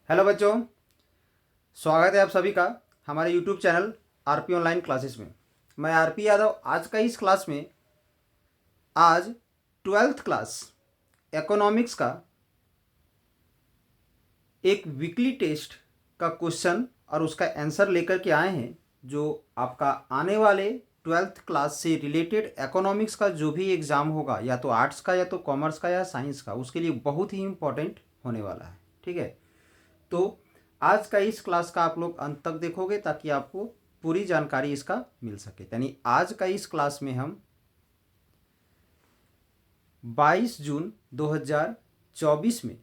Hello बच्चों, स्वागत है आप सभी का हमारे YouTube channel RP online classes में। मैं आरपी यादव। आज का इस क्लास में आज 12th क्लास इकोनॉमिक्स का एक वीकली टेस्ट का क्वेश्चन और उसका आंसर लेकर के आए हैं, जो आपका आने वाले 12th क्लास से रिलेटेड इकोनॉमिक्स का जो भी एग्ज़ाम होगा, या तो आर्ट्स का या तो कॉमर्स का या साइंस का, उसके लिए बहुत ही इम्पोर्टेंट होने वाला है। ठीक है, तो आज का इस क्लास का आप लोग अंत तक देखोगे ताकि आपको पूरी जानकारी इसका मिल सके। यानी आज का इस क्लास में हम 22 जून 2024 में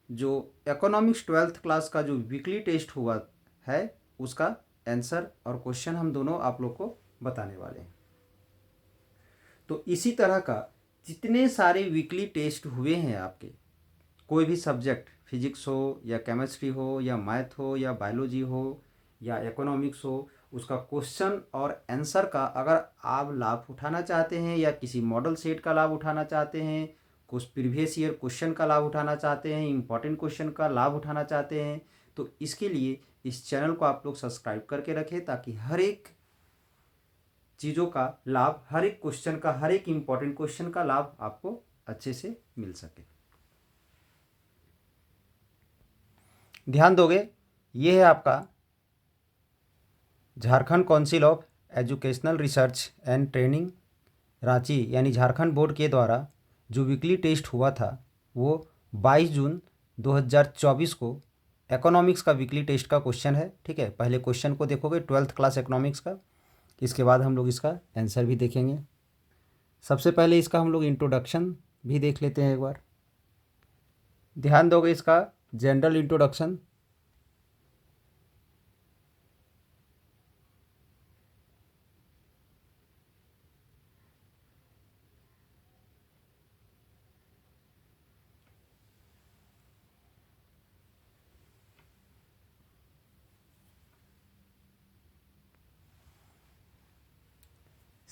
जो इकोनॉमिक्स 12th क्लास का जो वीकली टेस्ट हुआ है, उसका आंसर और क्वेश्चन हम दोनों आप लोग को बताने वाले हैं। तो इसी तरह का जितने सारे वीकली टेस्ट हुए हैं आपके, कोई भी सब्जेक्ट, फिजिक्स हो या केमिस्ट्री हो या मैथ हो या बायोलॉजी हो या इकोनॉमिक्स हो, उसका क्वेश्चन और आंसर का अगर आप लाभ उठाना चाहते हैं या किसी मॉडल सेट का लाभ उठाना चाहते हैं, कुछ प्रीवियस ईयर क्वेश्चन का लाभ उठाना चाहते हैं, इंपॉर्टेंट क्वेश्चन का लाभ उठाना चाहते हैं, तो इसके लिए इस चैनल को आप लोग सब्सक्राइब करके रखें ताकि हर एक चीज़ों का लाभ, हर एक क्वेश्चन का, हर एक इंपॉर्टेंट क्वेश्चन का लाभ आपको अच्छे से मिल सके। ध्यान दोगे, ये है आपका Jharkhand council of educational research and training Ranchi यानी झारखंड बोर्ड के द्वारा जो वीकली टेस्ट हुआ था, वो 22 जून 2024 को इकोनॉमिक्स का वीकली टेस्ट का क्वेश्चन है। ठीक है, पहले क्वेश्चन को देखोगे 12th क्लास इकोनॉमिक्स का, इसके बाद हम लोग इसका आंसर भी देखेंगे। सबसे पहले इसका हम लोग इंट्रोडक्शन भी देख लेते हैं एक बार। ध्यान दोगे, इसका जनरल इंट्रोडक्शन।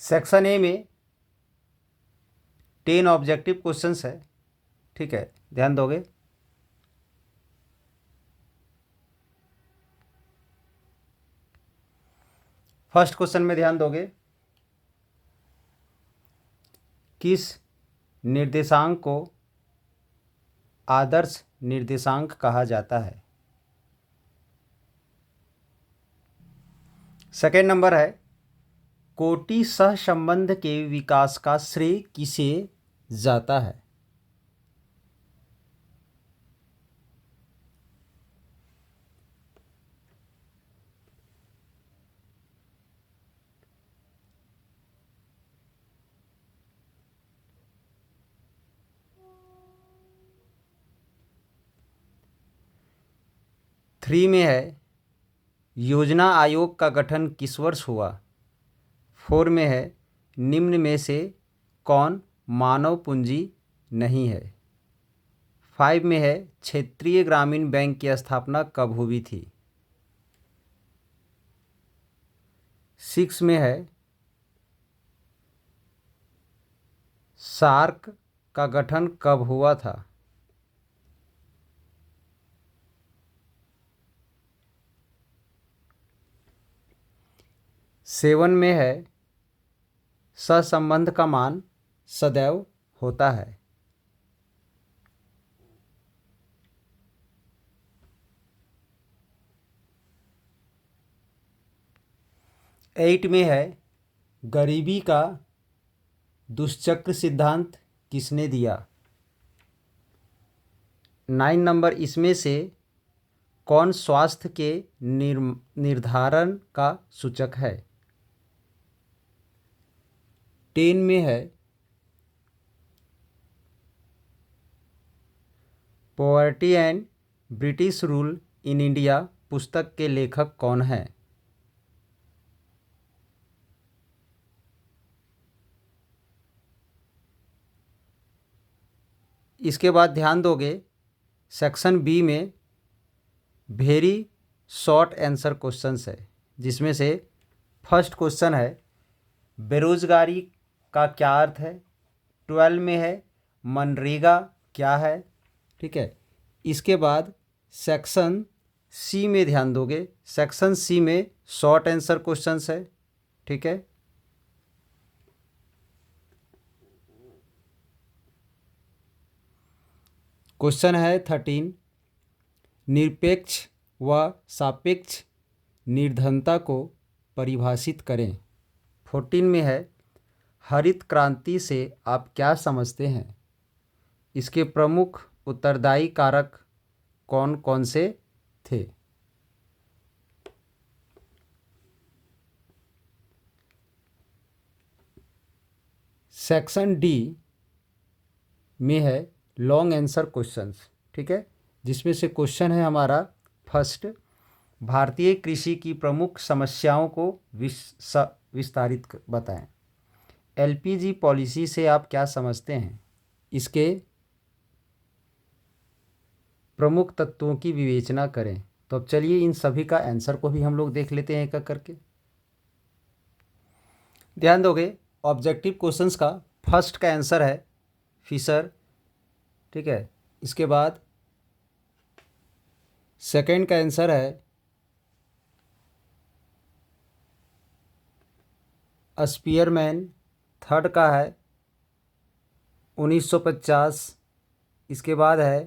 सेक्शन ए में 10 ऑब्जेक्टिव क्वेश्चंस है। ठीक है, ध्यान दोगे। फर्स्ट क्वेश्चन में ध्यान दोगे, किस निर्देशांक को आदर्श निर्देशांक कहा जाता है। सेकेंड नंबर है, कोटि सहसंबंध के विकास का श्रेय किसे जाता है। थ्री में है, योजना आयोग का गठन किस वर्ष हुआ। फोर में है, निम्न में से कौन मानव पूंजी नहीं है। फाइव में है, क्षेत्रीय ग्रामीण बैंक की स्थापना कब हुई थी। सिक्स में है, सार्क का गठन कब हुआ था। सेवन में है, सहसंबंध का मान सदैव होता है। एट में है, गरीबी का दुष्चक्र सिद्धांत किसने दिया। नाइन नंबर, इसमें से कौन स्वास्थ्य के निर्धारण का सूचक है। 10 में है, poverty and British rule in India पुस्तक के लेखक कौन हैं। इसके बाद ध्यान दोगे, सेक्शन बी में वेरी शॉर्ट आंसर क्वेश्चंस है, जिसमें से फर्स्ट क्वेश्चन है, बेरोजगारी का क्या अर्थ है। 12 में है, मनरेगा क्या है। ठीक है, इसके बाद सेक्शन सी में ध्यान दोगे, सेक्शन सी में शॉर्ट आंसर क्वेश्चंस है। ठीक है, क्वेश्चन है 13, निरपेक्ष व सापेक्ष निर्धनता को परिभाषित करें। 14 में है, हरित क्रांति से आप क्या समझते हैं? इसके प्रमुख उत्तरदायी कारक कौन कौन से थे? सेक्शन डी में है लॉन्ग आंसर क्वेश्चंस। ठीक है, जिसमें से क्वेश्चन है हमारा फर्स्ट, भारतीय कृषि की प्रमुख समस्याओं को विस्तारित बताएं। एलपीजी पॉलिसी से आप क्या समझते हैं? इसके प्रमुख तत्वों की विवेचना करें। तो अब चलिए इन सभी का आंसर को भी हम लोग देख लेते हैं एक एक करके। ध्यान दोगे, ऑब्जेक्टिव क्वेश्चंस का फर्स्ट का आंसर है फिशर। ठीक है, इसके बाद सेकंड का आंसर है स्पीयरमैन। थर्ड का है 1950। इसके बाद है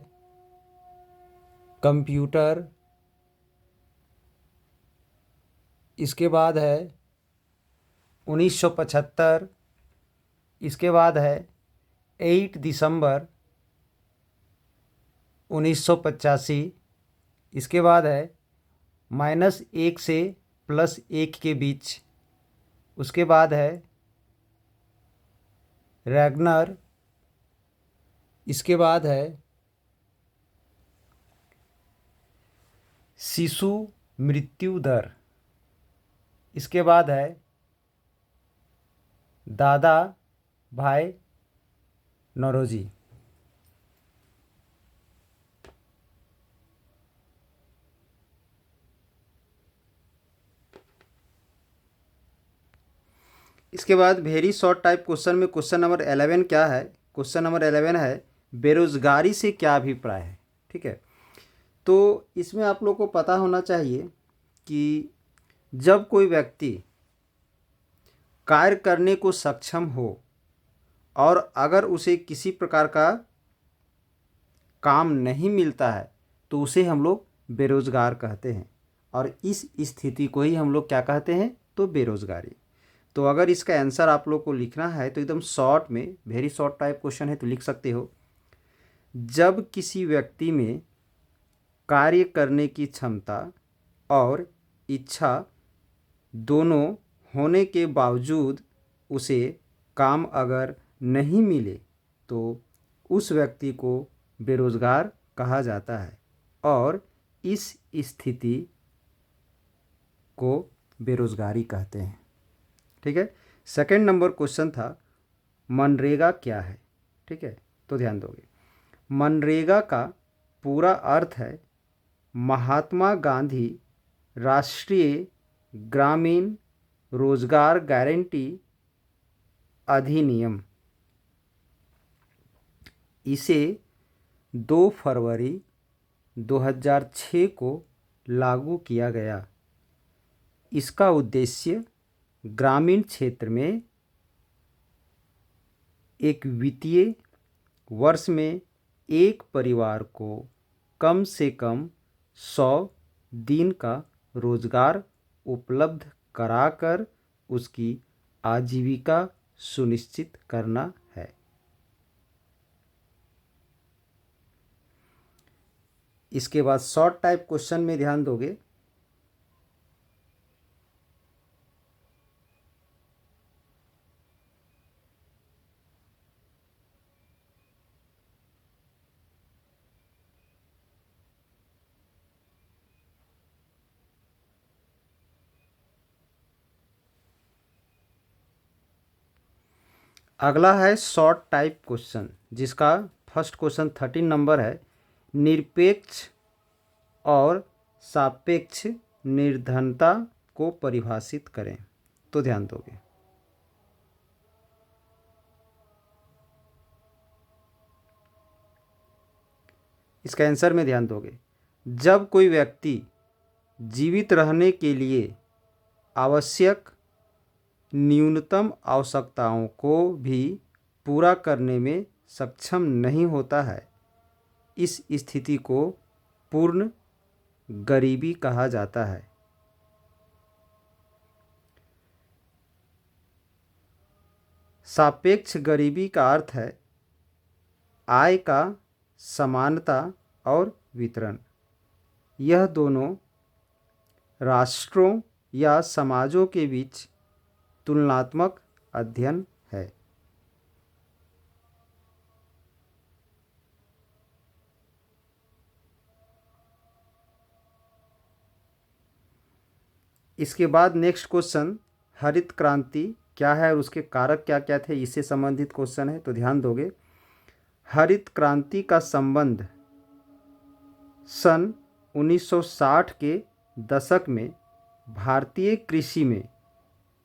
कंप्यूटर। इसके बाद है 1975। इसके बाद है 8 दिसंबर 1985। इसके बाद है -1 से +1 के बीच। उसके बाद है रैगनर। इसके बाद है शिशु मृत्यु दर। इसके बाद है दादा भाई नौरोजी। इसके बाद वेरी शॉर्ट टाइप क्वेश्चन में क्वेश्चन नंबर 11 क्या है? क्वेश्चन नंबर 11 है बेरोजगारी से क्या अभिप्राय है। ठीक है, तो इसमें आप लोग को पता होना चाहिए कि जब कोई व्यक्ति कार्य करने को सक्षम हो और अगर उसे किसी प्रकार का काम नहीं मिलता है तो उसे हम लोग बेरोजगार कहते हैं, और इस स्थिति को ही हम लोग क्या कहते हैं? तो बेरोजगारी। तो अगर इसका आंसर आप लोग को लिखना है तो एकदम शॉर्ट में, वेरी शॉर्ट टाइप क्वेश्चन है तो लिख सकते हो, जब किसी व्यक्ति में कार्य करने की क्षमता और इच्छा दोनों होने के बावजूद उसे काम अगर नहीं मिले तो उस व्यक्ति को बेरोजगार कहा जाता है, और इस स्थिति को बेरोजगारी कहते हैं। ठीक है, सेकंड नंबर क्वेश्चन था मनरेगा क्या है? ठीक है, तो ध्यान दोगे, मनरेगा का पूरा अर्थ है महात्मा गांधी राष्ट्रीय ग्रामीण रोजगार गारंटी अधिनियम। इसे 2 फरवरी 2006 को लागू किया गया। इसका उद्देश्य ग्रामीण क्षेत्र में एक वित्तीय वर्ष में एक परिवार को कम से कम 100 दिन का रोजगार उपलब्ध कराकर उसकी आजीविका सुनिश्चित करना है। इसके बाद शॉर्ट टाइप क्वेश्चन में ध्यान दोगे, अगला है शॉर्ट टाइप क्वेश्चन जिसका फर्स्ट क्वेश्चन 13 नंबर है, निरपेक्ष और सापेक्ष निर्धनता को परिभाषित करें। तो ध्यान दोगे, इसका आंसर में ध्यान दोगे, जब कोई व्यक्ति जीवित रहने के लिए आवश्यक न्यूनतम आवश्यकताओं को भी पूरा करने में सक्षम नहीं होता है, इस स्थिति को पूर्ण गरीबी कहा जाता है। सापेक्ष गरीबी का अर्थ है आय का समानता और वितरण। यह दोनों राष्ट्रों या समाजों के बीच तुलनात्मक अध्ययन है। इसके बाद नेक्स्ट क्वेश्चन, हरित क्रांति क्या है और उसके कारक क्या क्या थे, इससे संबंधित क्वेश्चन है, तो ध्यान दोगे। हरित क्रांति का संबंध सन 1960 के दशक में भारतीय कृषि में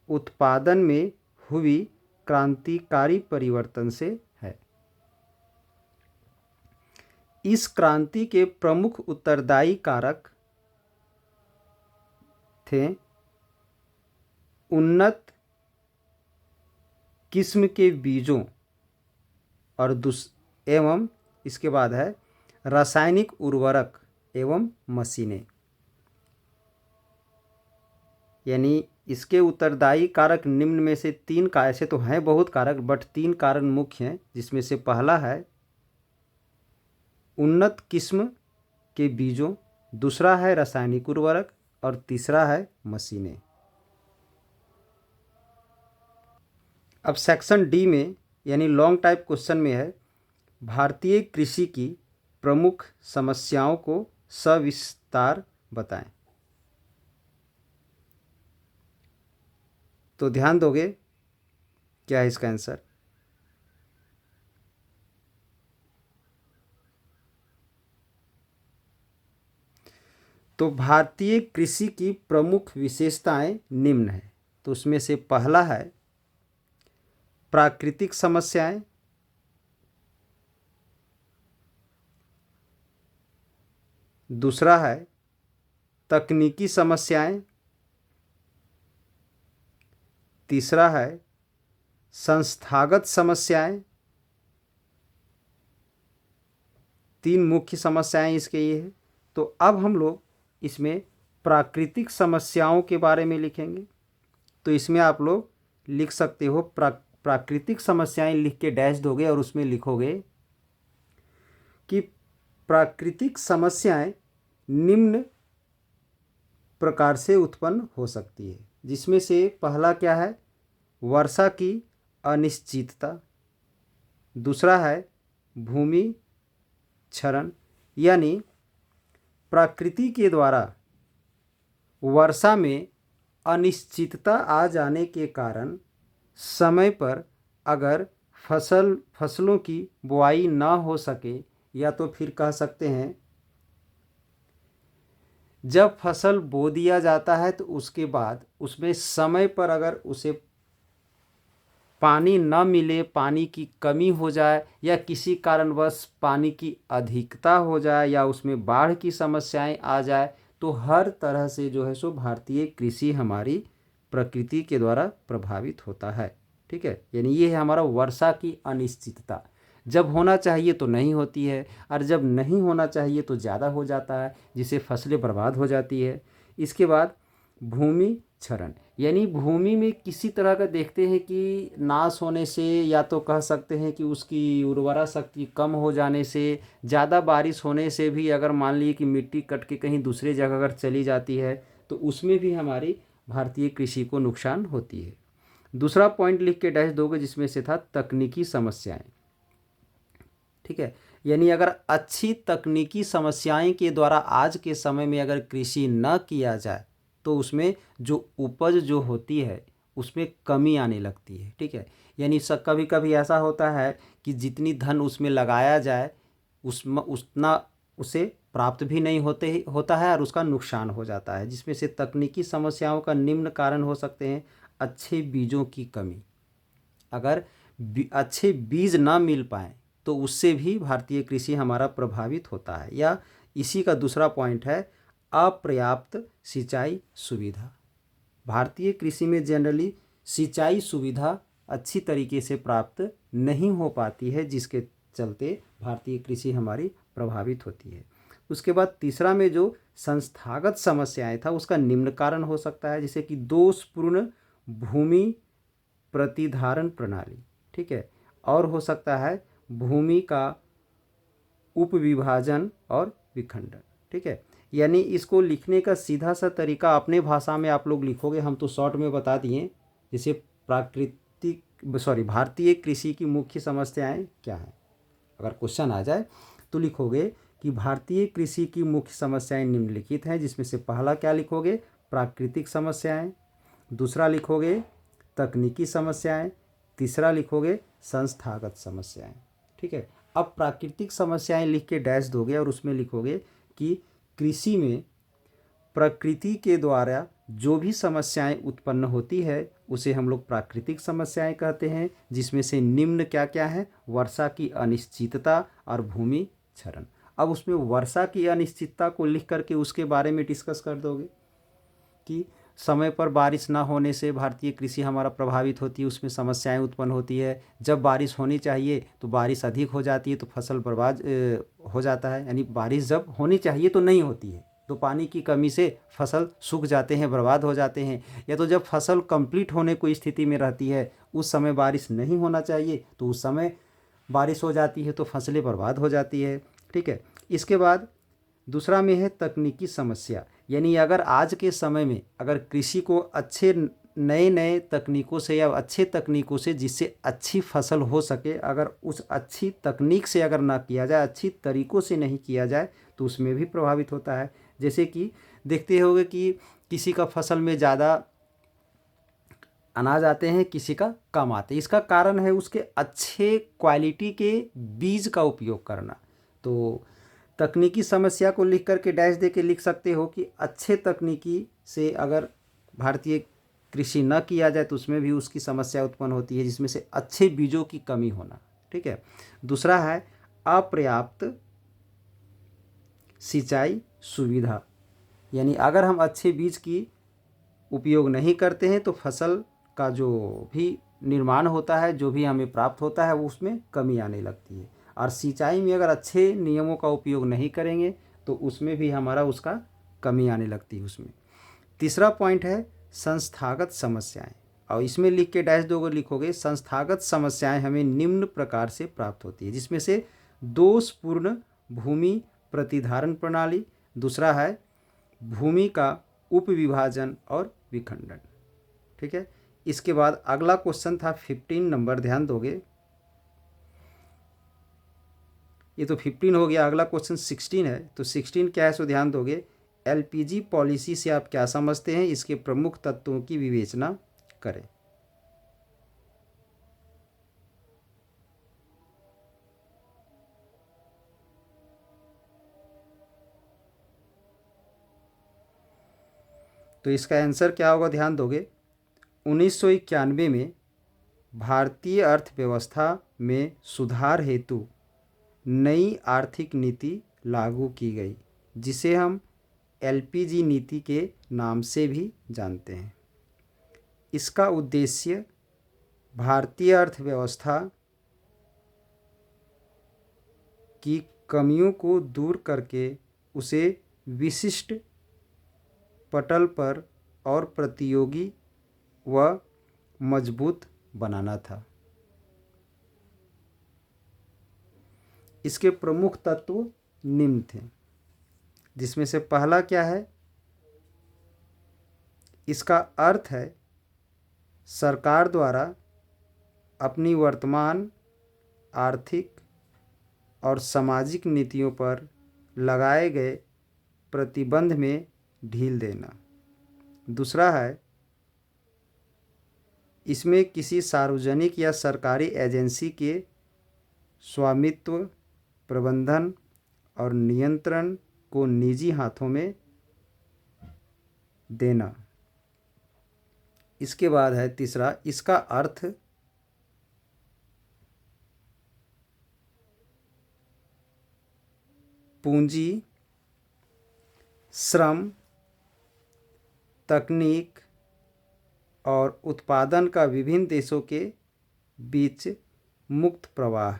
उत्पादन में हुई क्रांतिकारी परिवर्तन से है। इस क्रांति के प्रमुख उत्तरदायी कारक थे उन्नत किस्म के बीजों और एवं इसके बाद है रासायनिक उर्वरक एवं मशीनें। यानी इसके उत्तरदायी कारक निम्न में से तीन का, ऐसे तो हैं बहुत कारक बट तीन कारण मुख्य हैं, जिसमें से पहला है उन्नत किस्म के बीजों, दूसरा है रासायनिक उर्वरक और तीसरा है मशीनें। अब सेक्शन डी में यानी लॉन्ग टाइप क्वेश्चन में है भारतीय कृषि की प्रमुख समस्याओं को सविस्तार बताएं। तो ध्यान दोगे क्या है इसका आंसर। तो भारतीय कृषि की प्रमुख विशेषताएं निम्न है। तो उसमें से पहला है प्राकृतिक समस्याएं, दूसरा है तकनीकी समस्याएं, तीसरा है संस्थागत समस्याएं। तीन मुख्य समस्याएं इसके ये है। तो अब हम लोग इसमें प्राकृतिक समस्याओं के बारे में लिखेंगे। तो इसमें आप लोग लिख सकते हो प्राकृतिक समस्याएं लिख के डैश दोगे और उसमें लिखोगे कि प्राकृतिक समस्याएं निम्न प्रकार से उत्पन्न हो सकती है, जिसमें से पहला क्या है वर्षा की अनिश्चितता, दूसरा है भूमि क्षरण, यानी प्रकृति के द्वारा वर्षा में अनिश्चितता आ जाने के कारण समय पर अगर फसलों की बुआई ना हो सके, या तो फिर कह सकते हैं जब फसल बो दिया जाता है तो उसके बाद उसमें समय पर अगर उसे पानी न मिले, पानी की कमी हो जाए या किसी कारणवश पानी की अधिकता हो जाए या उसमें बाढ़ की समस्याएं आ जाए, तो हर तरह से जो है सो भारतीय कृषि हमारी प्रकृति के द्वारा प्रभावित होता है। ठीक है, यानी ये है हमारा वर्षा की अनिश्चितता। जब होना चाहिए तो नहीं होती है और जब नहीं होना चाहिए तो ज़्यादा हो जाता है, जिससे फसलें बर्बाद हो जाती है। इसके बाद भूमि क्षरण, यानी भूमि में किसी तरह का देखते हैं कि नाश होने से, या तो कह सकते हैं कि उसकी उर्वरा शक्ति कम हो जाने से, ज़्यादा बारिश होने से भी अगर मान लीजिए कि मिट्टी कट के कहीं दूसरी जगह अगर चली जाती है तो उसमें भी हमारी भारतीय कृषि को नुकसान होती है। दूसरा पॉइंट लिख के डैश दोगे जिसमें से था तकनीकी समस्याएं। ठीक है, यानी अगर अच्छी तकनीकी समस्याएं के द्वारा आज के समय में अगर कृषि न किया जाए तो उसमें जो उपज जो होती है उसमें कमी आने लगती है। ठीक है, यानी कभी कभी ऐसा होता है कि जितनी धन उसमें लगाया जाए उसमें उतना उसे प्राप्त भी नहीं होता है और उसका नुकसान हो जाता है, जिसमें से तकनीकी समस्याओं का निम्न कारण हो सकते हैं अच्छे बीजों की कमी। अगर अच्छे बीज ना मिल पाए तो उससे भी भारतीय कृषि हमारा प्रभावित होता है। या इसी का दूसरा पॉइंट है अपर्याप्त सिंचाई सुविधा। भारतीय कृषि में जनरली सिंचाई सुविधा अच्छी तरीके से प्राप्त नहीं हो पाती है, जिसके चलते भारतीय कृषि हमारी प्रभावित होती है। उसके बाद तीसरा में जो संस्थागत समस्याएं था उसका निम्न कारण हो सकता है, जैसे कि दोषपूर्ण भूमि प्रतिधारण प्रणाली, ठीक है, और हो सकता है भूमि का उपविभाजन और विखंडन, ठीक है। यानी इसको लिखने का सीधा सा तरीका अपने भाषा में आप लोग लिखोगे, हम तो शॉर्ट में बता दिए। जैसे भारतीय कृषि की मुख्य समस्याएं क्या हैं, अगर क्वेश्चन आ जाए तो लिखोगे कि भारतीय कृषि की मुख्य समस्याएं निम्नलिखित हैं, जिसमें से पहला क्या लिखोगे, प्राकृतिक समस्याएं, दूसरा लिखोगे तकनीकी समस्याएं, तीसरा लिखोगे संस्थागत समस्याएं, ठीक है। अब प्राकृतिक समस्याएं लिख के डैश दोगे और उसमें लिखोगे कि कृषि में प्रकृति के द्वारा जो भी समस्याएं उत्पन्न होती है उसे हम लोग प्राकृतिक समस्याएं कहते हैं, जिसमें से निम्न क्या क्या है, वर्षा की अनिश्चितता और भूमि क्षरण। अब उसमें वर्षा की अनिश्चितता को लिख करके उसके बारे में डिस्कस कर दोगे कि समय पर बारिश ना होने से भारतीय कृषि हमारा प्रभावित होती है, उसमें समस्याएं उत्पन्न होती है। जब बारिश होनी चाहिए तो बारिश अधिक हो जाती है तो फसल बर्बाद हो जाता है, यानी बारिश जब होनी चाहिए तो नहीं होती है, तो पानी की कमी से फसल सूख जाते हैं, बर्बाद हो जाते हैं। या तो जब फसल कंप्लीट होने को स्थिति में रहती है उस समय बारिश नहीं होना चाहिए तो उस समय बारिश हो जाती है तो फसलें बर्बाद हो जाती है, ठीक है। इसके बाद दूसरा में है तकनीकी समस्या, यानी अगर आज के समय में अगर कृषि को अच्छे नए नए तकनीकों से या अच्छे तकनीकों से जिससे अच्छी फसल हो सके, अगर उस अच्छी तकनीक से अगर ना किया जाए, अच्छी तरीक़ों से नहीं किया जाए तो उसमें भी प्रभावित होता है। जैसे कि देखते होंगे कि किसी का फसल में ज़्यादा अनाज आते हैं, किसी का कम आते हैं। इसका कारण है उसके अच्छे क्वालिटी के बीज का उपयोग करना। तो तकनीकी समस्या को लिख करके डैश दे के लिख सकते हो कि अच्छे तकनीकी से अगर भारतीय कृषि न किया जाए तो उसमें भी उसकी समस्या उत्पन्न होती है, जिसमें से अच्छे बीजों की कमी होना, ठीक है। दूसरा है अपर्याप्त सिंचाई सुविधा, यानी अगर हम अच्छे बीज की उपयोग नहीं करते हैं तो फसल का जो भी निर्माण होता है, जो भी हमें प्राप्त होता है, वो उसमें कमी आने लगती है। और सिंचाई में अगर अच्छे नियमों का उपयोग नहीं करेंगे तो उसमें भी हमारा उसका कमी आने लगती है उसमें। तीसरा पॉइंट है संस्थागत समस्याएं, और इसमें लिख के डैश दोगे, लिखोगे संस्थागत समस्याएं हमें निम्न प्रकार से प्राप्त होती है, जिसमें से दोषपूर्ण भूमि प्रतिधारण प्रणाली, दूसरा है भूमि का उपविभाजन और विखंडन, ठीक है। इसके बाद अगला क्वेश्चन था 15 नंबर, ध्यान दोगे, ये तो 15 हो गया। अगला क्वेश्चन 16 है, तो 16 क्या है सो ध्यान दोगे। एलपीजी पॉलिसी से आप क्या समझते हैं, इसके प्रमुख तत्वों की विवेचना करें। तो इसका आंसर क्या होगा, ध्यान दोगे। 1991 में भारतीय अर्थव्यवस्था में सुधार हेतु नई आर्थिक नीति लागू की गई, जिसे हम एलपीजी नीति के नाम से भी जानते हैं। इसका उद्देश्य भारतीय अर्थव्यवस्था की कमियों को दूर करके उसे विशिष्ट पटल पर और प्रतियोगी व मजबूत बनाना था। इसके प्रमुख तत्व निम्न थे, जिसमें से पहला क्या है, इसका अर्थ है सरकार द्वारा अपनी वर्तमान आर्थिक और सामाजिक नीतियों पर लगाए गए प्रतिबंध में ढील देना। दूसरा है इसमें किसी सार्वजनिक या सरकारी एजेंसी के स्वामित्व, प्रबंधन और नियंत्रण को निजी हाथों में देना। इसके बाद है तीसरा, इसका अर्थ पूंजी श्रम, तकनीक और उत्पादन का विभिन्न देशों के बीच मुक्त प्रवाह।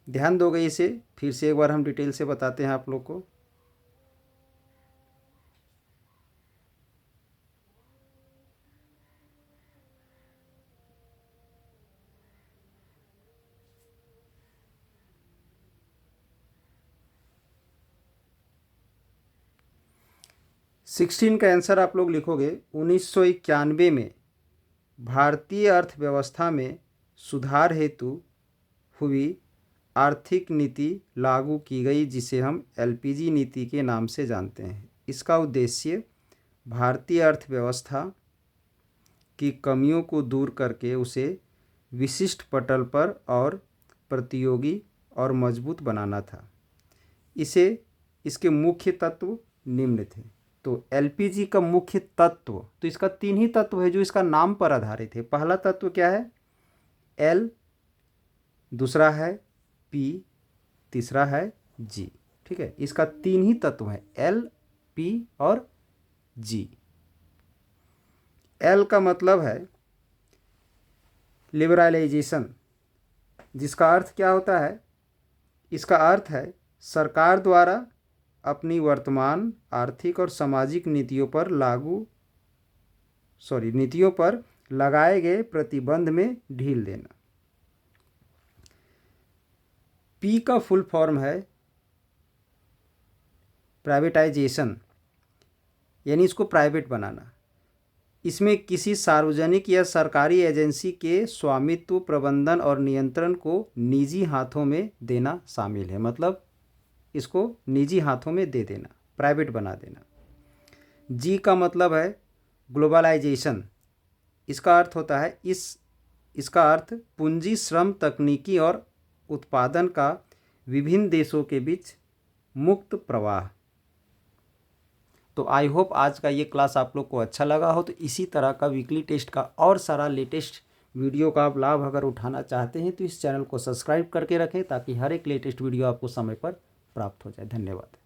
ध्यान दोगे इसे, फिर से एक बार हम डिटेल से बताते हैं आप लोग को। सिक्सटीन का आंसर आप लोग लिखोगे 1991 में भारतीय अर्थव्यवस्था में सुधार हेतु हुई आर्थिक नीति लागू की गई, जिसे हम एलपीजी नीति के नाम से जानते हैं। इसका उद्देश्य भारतीय अर्थव्यवस्था की कमियों को दूर करके उसे विशिष्ट पटल पर और प्रतियोगी और मजबूत बनाना था। इसके मुख्य तत्व निम्न थे। तो एलपीजी का मुख्य तत्व, तो इसका 3 ही तत्व है जो इसका नाम पर आधारित है। पहला तत्व क्या है? एल, दूसरा है पी, तीसरा है जी। ठीक है, इसका 3 ही तत्व है, एल, पी और जी। एल का मतलब है लिबरलाइजेशन, जिसका अर्थ क्या होता है? इसका अर्थ है सरकार द्वारा अपनी वर्तमान आर्थिक और सामाजिक नीतियों पर लगाए गए प्रतिबंध में ढील देना। पी का फुल फॉर्म है प्राइवेटाइजेशन, यानी इसको प्राइवेट बनाना। इसमें किसी सार्वजनिक या सरकारी एजेंसी के स्वामित्व, प्रबंधन और नियंत्रण को निजी हाथों में देना शामिल है। मतलब इसको निजी हाथों में दे देना, प्राइवेट बना देना। जी का मतलब है ग्लोबलाइजेशन। इसका अर्थ होता है इसका अर्थ पूंजी, श्रम, तकनीकी और उत्पादन का विभिन्न देशों के बीच मुक्त प्रवाह। तो आई होप आज का ये क्लास आप लोग को अच्छा लगा हो। तो इसी तरह का वीकली टेस्ट का और सारा लेटेस्ट वीडियो का आप लाभ अगर उठाना चाहते हैं तो इस चैनल को सब्सक्राइब करके रखें, ताकि हर एक लेटेस्ट वीडियो आपको समय पर प्राप्त हो जाए। धन्यवाद।